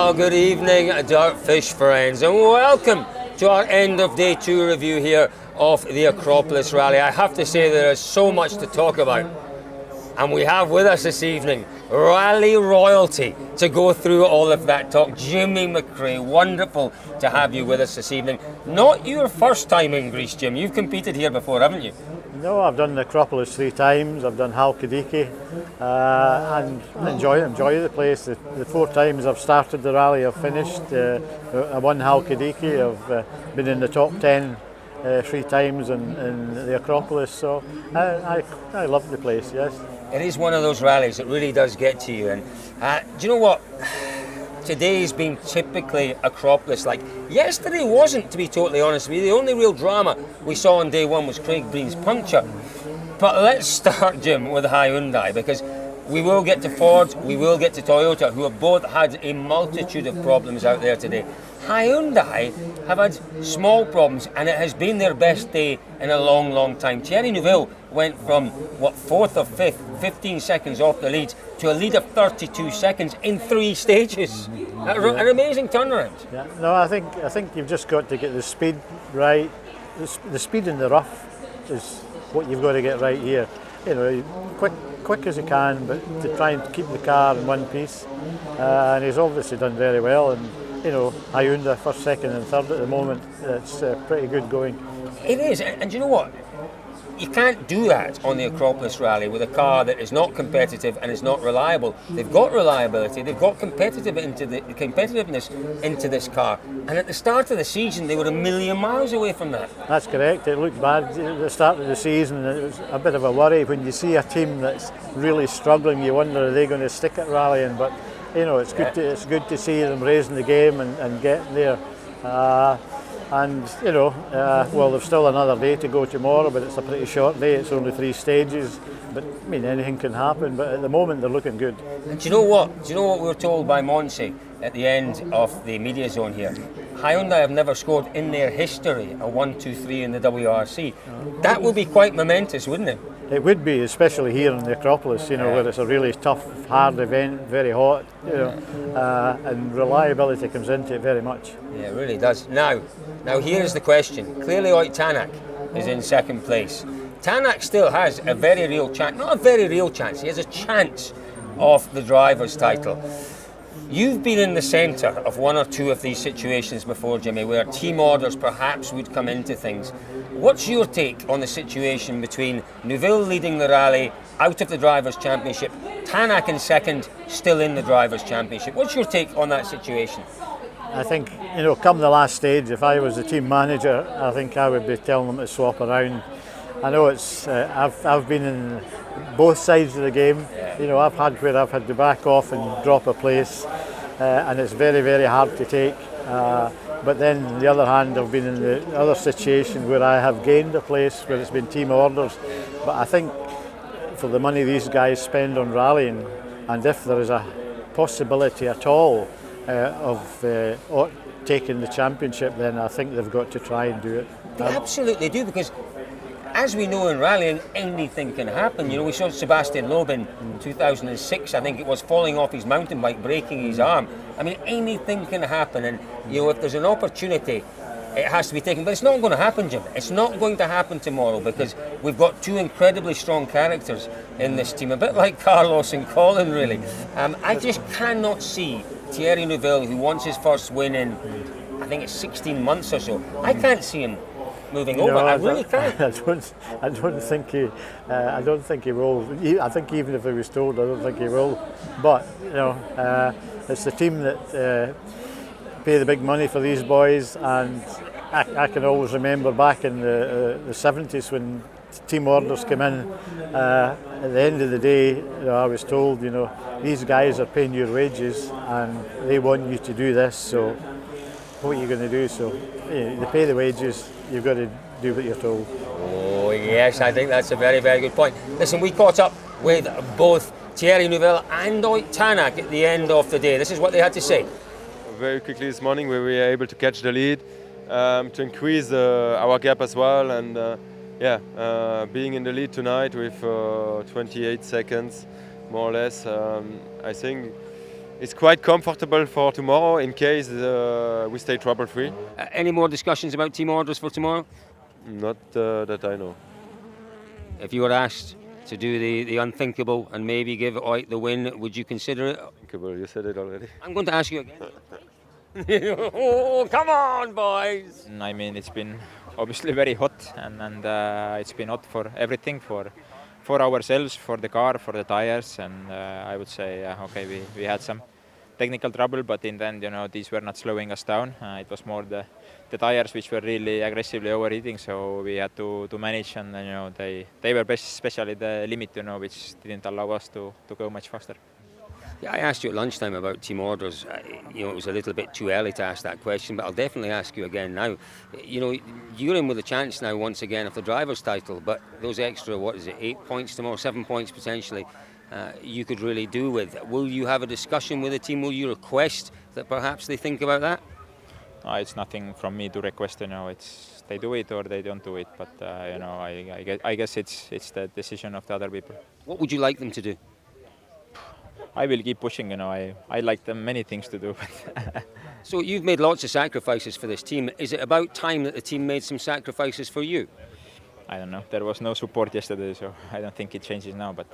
Well, good evening, Dirtfish friends, and welcome to our end of day 2 review here of the Acropolis Rally. I have to say there is so much to talk about, and we have with us this evening rally royalty to go through all of that talk. Jimmy McRae, wonderful to have you with us this evening. Not your first time in Greece, Jim. You've competed here before, haven't you? No, I've done the Acropolis 3 times. I've done Halkidiki, and enjoy the place. The 4 times I've started the rally, I've finished. I won Halkidiki. I've been in the top 10 3 times in the Acropolis. So I love the place. Yes, it is one of those rallies that really does get to you. And do you know what? Today's been typically Acropolis like. Yesterday wasn't, to be totally honest with you. The only real drama we saw on day 1 was Craig Breen's puncture. But let's start, Jim, with Hyundai, because we will get to Ford, we will get to Toyota, who have both had a multitude of problems out there today. Hyundai have had small problems, and it has been their best day in a long, long time. Thierry Neuville went from, 4th or 5th, 15 seconds off the lead, to a lead of 32 seconds in 3 stages. An amazing turnaround. Yeah. No, I think you've just got to get the speed right. The speed in the rough is what you've got to get right here. You know, quick as you can, but to try and keep the car in one piece. And he's obviously done very well. And you know, Hyundai first, second, and third at the moment. It's pretty good going. It is, and you know what? You can't do that on the Acropolis Rally with a car that is not competitive and is not reliable. They've got reliability, they've got competitiveness into this car, and at the start of the season they were a million miles away from that. That's correct. It looked bad at the start of the season. It was a bit of a worry when you see a team that's really struggling. You wonder, are they going to stick at rallying? But you know, it's good to see them raising the game and getting there. And you know, well, there's still another day to go tomorrow, but it's a pretty short day. It's only 3 stages, but I mean, anything can happen. But at the moment, they're looking good. And do you know what? Do you know what we were told by Monse at the end of the media zone here? Hyundai have never scored in their history a 1-2-3 in the WRC. That would be quite momentous, wouldn't it? It would be, especially here in the Acropolis, you know, where it's a really tough, hard event, very hot, you know, and reliability comes into it very much. Yeah, it really does. Now here's the question. Clearly, Ott Tanak is in second place. Tanak still has a very real chance, not a very real chance, he has a chance of the driver's title. You've been in the centre of 1 or 2 of these situations before, Jimmy, where team orders perhaps would come into things. What's your take on the situation between Neuville leading the rally, out of the Drivers' Championship, Tanak in second, still in the Drivers' Championship? What's your take on that situation? I think, you know, come the last stage, if I was the team manager, I think I would be telling them to swap around. I know it's, I've been in both sides of the game. You know, I've had where I've had to back off and drop a place, and it's very, very hard to take. But then, on the other hand, I've been in the other situation where I have gained a place, where it's been team orders. But I think for the money these guys spend on rallying, and if there is a possibility at all of taking the championship, then I think they've got to try and do it. They absolutely do, because as we know in rallying, anything can happen. You know, we saw Sebastian Loeb in 2006, I think it was, falling off his mountain bike, breaking his arm. I mean, anything can happen, and you know, if there's an opportunity, it has to be taken. But it's not going to happen, Jim. It's not going to happen tomorrow, because we've got 2 incredibly strong characters in this team, a bit like Carlos and Colin, really. I just cannot see Thierry Neuville, who wants his first win in, I think it's 16 months or so. I can't see him moving over. I really can't. I don't think he will. I think even if he was told, I don't think he will. But you know, it's the team that pay the big money for these boys, and I can always remember back in the 70s when team orders came in. At the end of the day, you know, I was told, you know, these guys are paying your wages and they want you to do this. So what are you going to do? So they pay the wages. You've got to do what you're told. Oh yes, I think that's a very, very good point. Listen, we caught up with both Thierry Neuville and Ott Tanak at the end of the day. This is what they had to say. Very quickly this morning we were able to catch the lead, to increase our gap as well, and being in the lead tonight with 28 seconds more or less, I think it's quite comfortable for tomorrow in case we stay trouble-free. Any more discussions about team orders for tomorrow? Not that I know. If you were asked to do the unthinkable and maybe give Oit the win, would you consider it? Unthinkable, you said it already. I'm going to ask you again. Oh, come on, boys! I mean, it's been obviously very hot, and it's been hot for everything, for ourselves, for the car, for the tires, and I would say, okay, we had some technical trouble, but in the end, these were not slowing us down. It was more the tires which were really aggressively overheating, so we had to manage, and they were especially the limit, which didn't allow us to go much faster. Yeah, I asked you at lunchtime about team orders. It was a little bit too early to ask that question, but I'll definitely ask you again now. You're in with a chance now once again of the driver's title, but those extra, 8 points tomorrow, 7 points potentially, you could really do with. Will you have a discussion with the team? Will you request that perhaps they think about that? It's nothing from me to request. It's they do it or they don't do it. But I guess it's the decision of the other people. What would you like them to do? I will keep pushing. I like them many things to do. So you've made lots of sacrifices for this team. Is it about time that the team made some sacrifices for you? I don't know. There was no support yesterday, so I don't think it changes now. But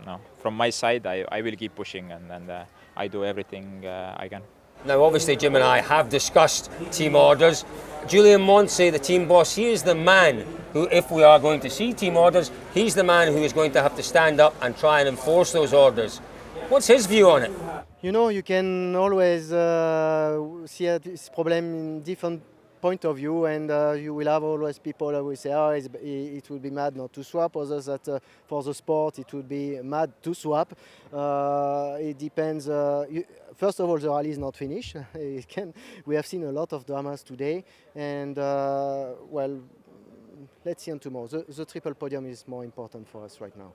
no, from my side, I will keep pushing, and I do everything I can. Now, obviously, Jim and I have discussed team orders. Julian Montse, the team boss, he is the man who, if we are going to see team orders, he's the man who is going to have to stand up and try and enforce those orders. What's his view on it? You can always see this problem in different point of view, and you will have always people who will say, it would be mad not to swap, others that for the sport it would be mad to swap. It depends. First of all, the rally is not finished. We have seen a lot of dramas today, and let's see on tomorrow. The triple podium is more important for us right now.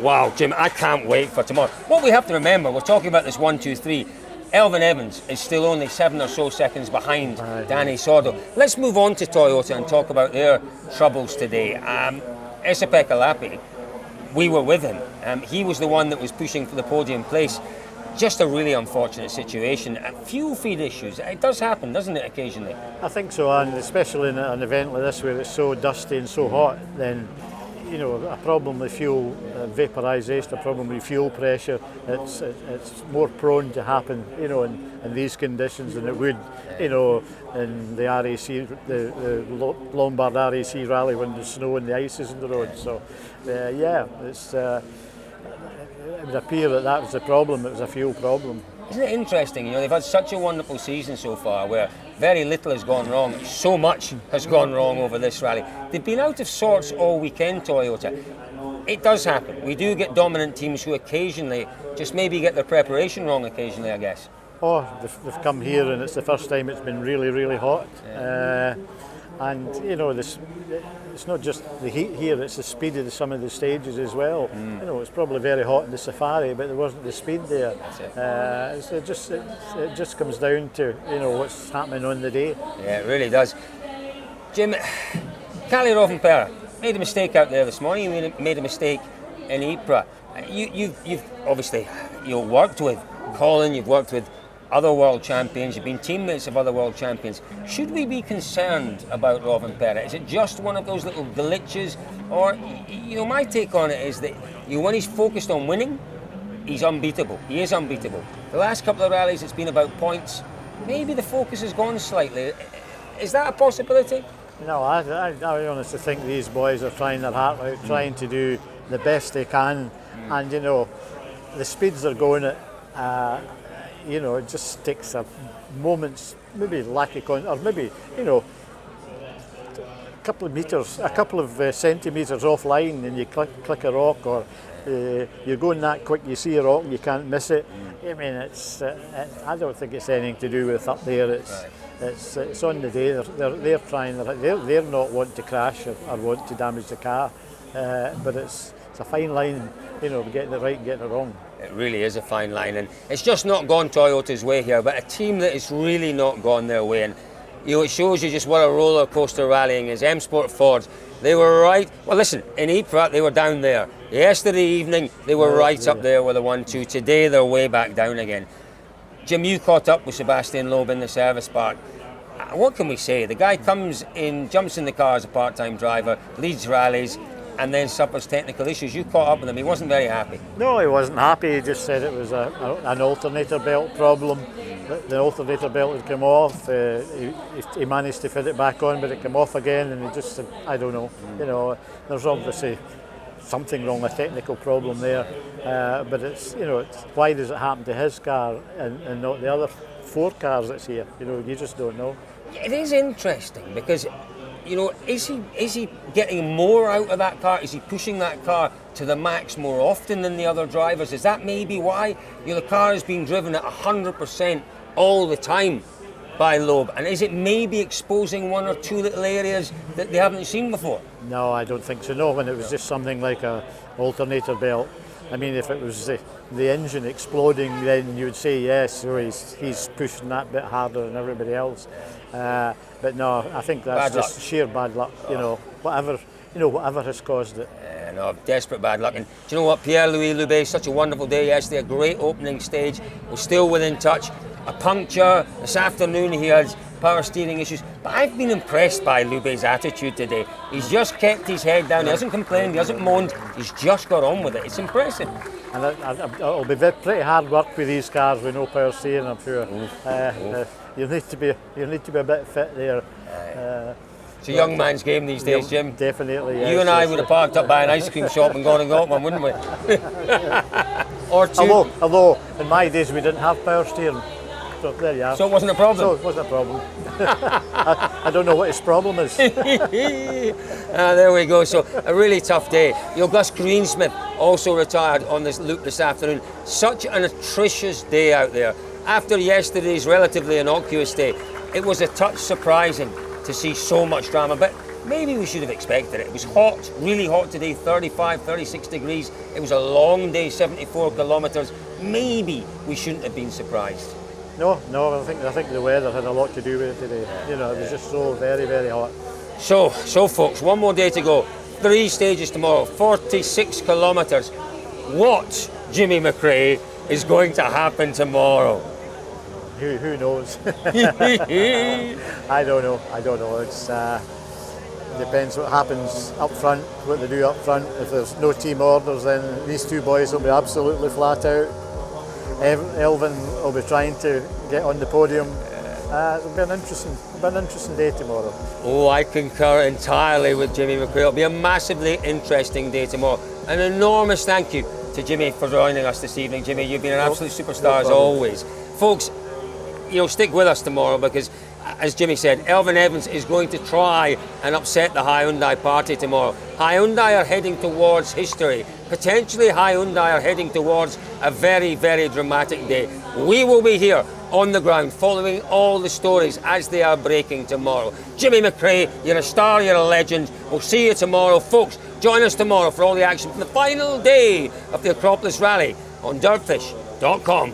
Wow, Jim, I can't wait for tomorrow. What we have to remember, we're talking about this 1, 2, 3. Elvin Evans is still only 7 or so seconds behind Danny Sordo. Let's move on to Toyota and talk about their troubles today. Esa-Pekka Lappi, we were with him. He was the one that was pushing for the podium place. Just a really unfortunate situation. Fuel feed issues. It does happen, doesn't it, occasionally? I think so, and especially in an event like this where it's so dusty and so hot, then a problem with fuel vaporisation, a problem with fuel pressure, it's more prone to happen, in these conditions than it would, in the RAC, the Lombard RAC rally when the snow and the ice is in the road. So, it would appear that was the problem. It was a fuel problem. Isn't it interesting? They've had such a wonderful season so far where very little has gone wrong. So much has gone wrong over this rally. They've been out of sorts all weekend, Toyota. It does happen. We do get dominant teams who occasionally just maybe get their preparation wrong occasionally, I guess. Oh, they've come here and it's the first time it's been really, really hot. Yeah. And it's not just the heat here, it's the speed of some of the stages as well. It's probably very hot in the Safari, but there wasn't the speed there. It just comes down to what's happening on the day. Yeah, it really does. Jim, Kalle Rovanperä made a mistake out there this morning. You made a mistake in Ypres. You've obviously worked with Colin, you've worked with other world champions, you've been teammates of other world champions. Should we be concerned about Rovanperä? Is it just one of those little glitches? Or, my take on it is that when he's focused on winning, he's unbeatable. He is unbeatable. The last couple of rallies, it's been about points. Maybe the focus has gone slightly. Is that a possibility? No, I honestly think these boys are trying their heart out, trying to do the best they can. And, the speeds they're going at, it just takes a moment's maybe lack of or maybe a couple of centimetres offline, and you click a rock, or you're going that quick, you see a rock and you can't miss it. I mean, I don't think it's anything to do with up there. It's on the day. They're trying. They're not wanting to crash or want to damage the car, but it's a fine line, getting it right and getting it wrong. It really is a fine line, and it's just not gone Toyota's way here, but a team that has really not gone their way. And it shows you just what a roller coaster rallying is. M Sport Fords, they were right. Well, listen, in Ypres they were down there. Yesterday evening they were right up there with a 1-2. Today they're way back down again. Jim, you caught up with Sebastian Loeb in the service park. What can we say? The guy comes in, jumps in the car as a part-time driver, leads rallies, and then suffers technical issues. You caught up with him. He wasn't very happy. No, he wasn't happy. He just said it was an alternator belt problem. The alternator belt had come off. He managed to fit it back on, but it came off again, and he just said, I don't know. You know, there's obviously something wrong, a technical problem there. But it's, you know, why does it happen to his car and not the other 4 cars that's here? You know, you just don't know. It is interesting because, you know, is he getting more out of that car? Is he pushing that car to the max more often than the other drivers? Is that maybe why? You know, the car is being driven at 100% all the time by Loeb, and is it maybe exposing 1 or 2 little areas that they haven't seen before? No, I don't think so. No, when it was just something like a alternator belt. I mean, if it was the engine exploding, then you would say yes, so he's pushing that bit harder than everybody else. But no, I think that's Bad just luck. sheer bad luck. You know, whatever has caused it. No, desperate bad luck. And do you know what, Pierre-Louis Loubet, such a wonderful day yesterday, a great opening stage. We're still within touch. A puncture this afternoon. He had power steering issues, but I've been impressed by Loubet's attitude today. He's just kept his head down. He hasn't complained. He hasn't moaned. He's just got on with it. It's impressive. And it'll be pretty hard work with these cars with no power steering, I'm sure. You need to be a bit fit there. It's a young man's game these days, Jim. Definitely. Yes, You and I would have parked up by an ice cream shop and gone and got one, wouldn't we? Or 2. Although in my days we didn't have power steering. So there you are. So it wasn't a problem. So it wasn't a problem. I don't know what his problem is. There we go. So a really tough day. You know, Gus Greensmith also retired on this loop this afternoon. Such an atrocious day out there. After yesterday's relatively innocuous day, it was a touch surprising to see so much drama, but maybe we should have expected it. It was hot, really hot today, 35, 36 degrees. It was a long day, 74 kilometres. Maybe we shouldn't have been surprised. No, I think the weather had a lot to do with it today. You know, it was just so very, very hot. So folks, one more day to go. 3 stages tomorrow, 46 kilometres. What, Jimmy McRae, is going to happen tomorrow? Who knows? I don't know. It's depends what happens up front, what they do up front. If there's no team orders, then these 2 boys will be absolutely flat out. Elvin will be trying to get on the podium. It'll be an interesting day tomorrow. Oh, I concur entirely with Jimmy McRae. It'll be a massively interesting day tomorrow. An enormous thank you to Jimmy for joining us this evening. Jimmy, you've been an absolute superstar as always. Folks, you know, stick with us tomorrow because, as Jimmy said, Elvin Evans is going to try and upset the Hyundai party tomorrow. Hyundai are heading towards history. Potentially Hyundai are heading towards a very, very dramatic day. We will be here on the ground following all the stories as they are breaking tomorrow. Jimmy McRae, you're a star, you're a legend. We'll see you tomorrow. Folks, join us tomorrow for all the action from the final day of the Acropolis Rally on dirtfish.com.